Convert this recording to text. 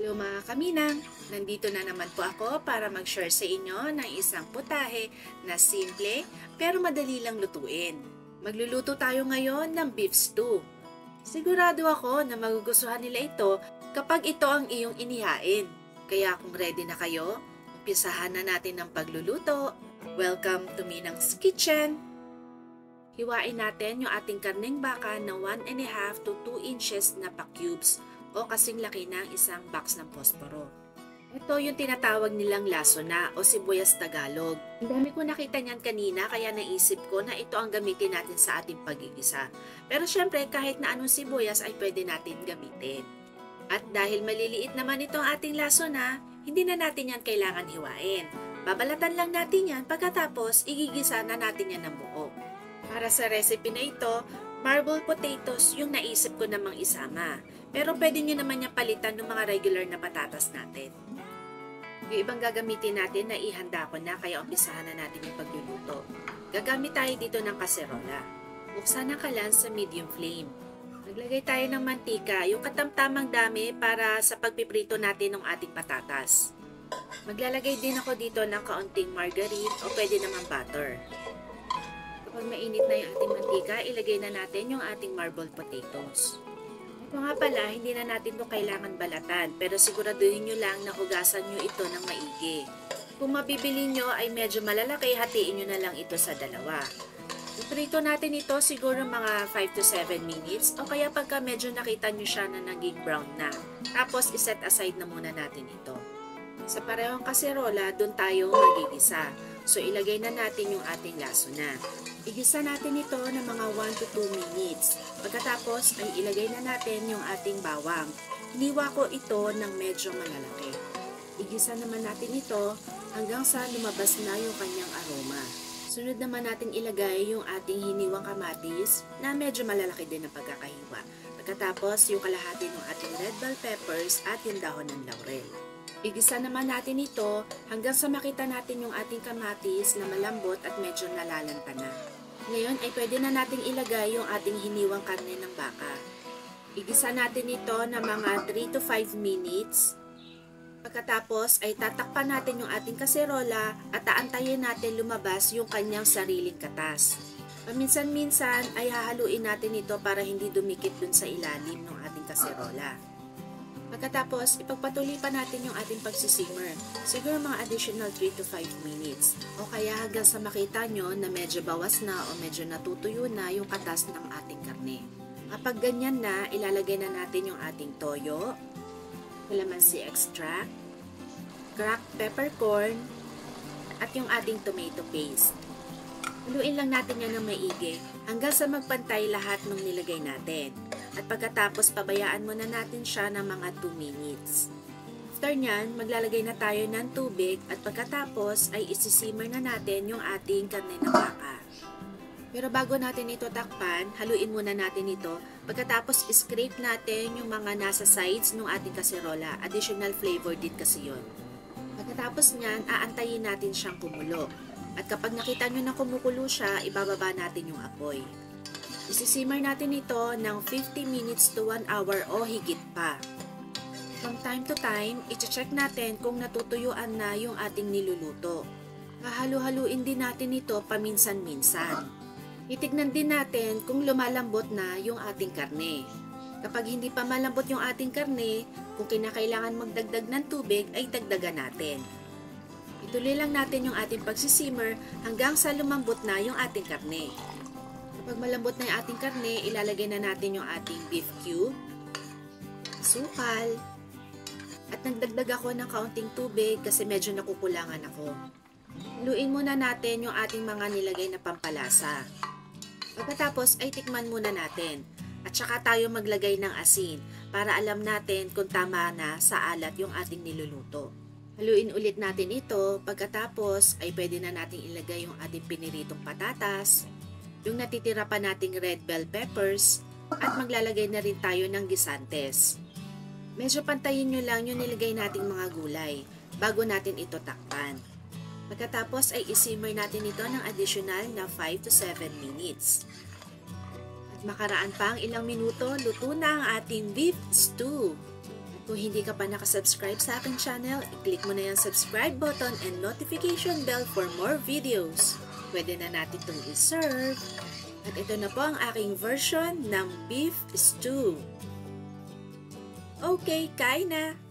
Hello mga kaminang! Nandito na naman po ako para mag-share sa inyo ng isang putahe na simple pero madali lang lutuin. Magluluto tayo ngayon ng beef stew. Sigurado ako na magugustuhan nila ito kapag ito ang iyong inihain. Kaya kung ready na kayo, umpisahan na natin ang pagluluto. Welcome to Minang's Kitchen! Hiwain natin yung ating karneng baka na 1.5 to 2 inches na pa-cubes o kasing laki ng isang box ng posporo. Ito yung tinatawag nilang laso na o sibuyas Tagalog. Ang dami ko nakita niyan kanina kaya naisip ko na ito ang gamitin natin sa ating pagigisa. Pero syempre kahit na anong sibuyas ay pwede natin gamitin. At dahil maliliit naman itong ating laso na, hindi na natin yan kailangan hiwain. Babalatan lang natin yan pagkatapos igigisa na natin yan ng buo. Para sa recipe na ito, marble potatoes yung naisip ko namang isama. Pero pwede nyo naman yung palitan ng mga regular na patatas natin. Yung ibang gagamitin natin na ihanda ko na kaya umpisahan na natin yung pagluluto. Gagamit tayo dito ng kaserola. Buksan ang kalan sa medium flame. Naglagay tayo ng mantika, yung katamtamang dami para sa pagpiprito natin ng ating patatas. Maglalagay din ako dito ng kaunting margarine o pwede naman butter. Kapag mainit na yung ating mantika, ilagay na natin yung ating marble potatoes. Ito nga pala, hindi na natin ito kailangan balatan, pero siguraduhin nyo lang na hugasan nyo ito ng maigi. Kung mabibili nyo ay medyo malalaki, hatiin nyo na lang ito sa dalawa. Iprito natin ito siguro mga 5 to 7 minutes o kaya pagka medyo nakita nyo siya na naging brown na. Tapos iset aside na muna natin ito. Sa parehong kaserola, doon tayo magigisa. So ilagay na natin yung ating laso na. Igisa natin ito ng mga 1 to 2 minutes. Pagkatapos ay ilagay na natin yung ating bawang. Hiniwa ko ito ng medyo malalaki. Igisa naman natin ito hanggang sa lumabas na yung kanyang aroma. Sunod naman natin ilagay yung ating hiniwang kamatis na medyo malalaki din ang pagkakahiwa. Pagkatapos yung kalahati ng ating red bell peppers at yung dahon ng laurel. Igisa naman natin ito hanggang sa makita natin yung ating kamatis na malambot at medyo nalalanta na. Ngayon ay pwede na nating ilagay yung ating hiniwang karne ng baka. Igisa natin ito na mga 3 to 5 minutes. Pagkatapos ay tatakpan natin yung ating kaserola at aantayin natin lumabas yung kanyang sariling katas. Paminsan-minsan ay hahaluin natin ito para hindi dumikit dun sa ilalim ng ating kaserola. Pagkatapos, ipagpatuloy pa natin yung ating pagsisimmer. Siguro mga additional 3 to 5 minutes. O kaya hanggang sa makita nyo na medyo bawas na o medyo natutuyo na yung katas ng ating karne. Kapag ganyan na, ilalagay na natin yung ating toyo, calamansi extract, cracked peppercorn, at yung ating tomato paste. Haluin lang natin yan ng maigi hanggang sa magpantay lahat ng nilagay natin. At pagkatapos, pabayaan muna natin siya ng mga 2 minutes. After nyan, maglalagay na tayo ng tubig at pagkatapos ay isisimmer na natin yung ating karne ng baka. Pero bago natin ito takpan, haluin muna natin ito. Pagkatapos, scrape natin yung mga nasa sides ng ating kaserola. Additional flavor din kasi yun. Pagkatapos nyan, aantayin natin siyang kumulo. At kapag nakita nyo na kumukulo siya, ibababa natin yung apoy. Isisimmer natin ito ng 50 minutes to 1 hour o higit pa. From time to time, i-check natin kung natutuyuan na yung ating niluluto. Hahalu-haluin din natin ito paminsan-minsan. Itignan din natin kung lumalambot na yung ating karne. Kapag hindi pa malambot yung ating karne, kung kinakailangan magdagdag ng tubig ay dagdagan natin. Ituloy lang natin yung ating pagsisimmer hanggang sa lumambot na yung ating karne. Kapag malambot na yung ating karne, ilalagay na natin yung ating beef cube, sukal, at nagdagdag ako ng kaunting tubig kasi medyo nakukulangan ako. Haluin muna natin yung ating mga nilagay na pampalasa. Pagkatapos ay tikman muna natin at saka tayo maglagay ng asin para alam natin kung tama na sa alat yung ating niluluto. Haluin ulit natin ito, pagkatapos ay pwede na natin ilagay yung ating piniritong patatas, yung natitira pa nating red bell peppers, at maglalagay na rin tayo ng gisantes. Medyo pantayin nyo lang yung nilagay nating mga gulay bago natin ito takpan. Pagkatapos ay isimmer natin ito ng additional na 5 to 7 minutes. At makaraan pa ang ilang minuto, luto na ang ating beef stew. Kung hindi ka pa nakasubscribe sa aking channel, i-click mo na yung subscribe button and notification bell for more videos. Pwede na natin itong i-serve. At ito na po ang aking version ng beef stew. Okay, kain na!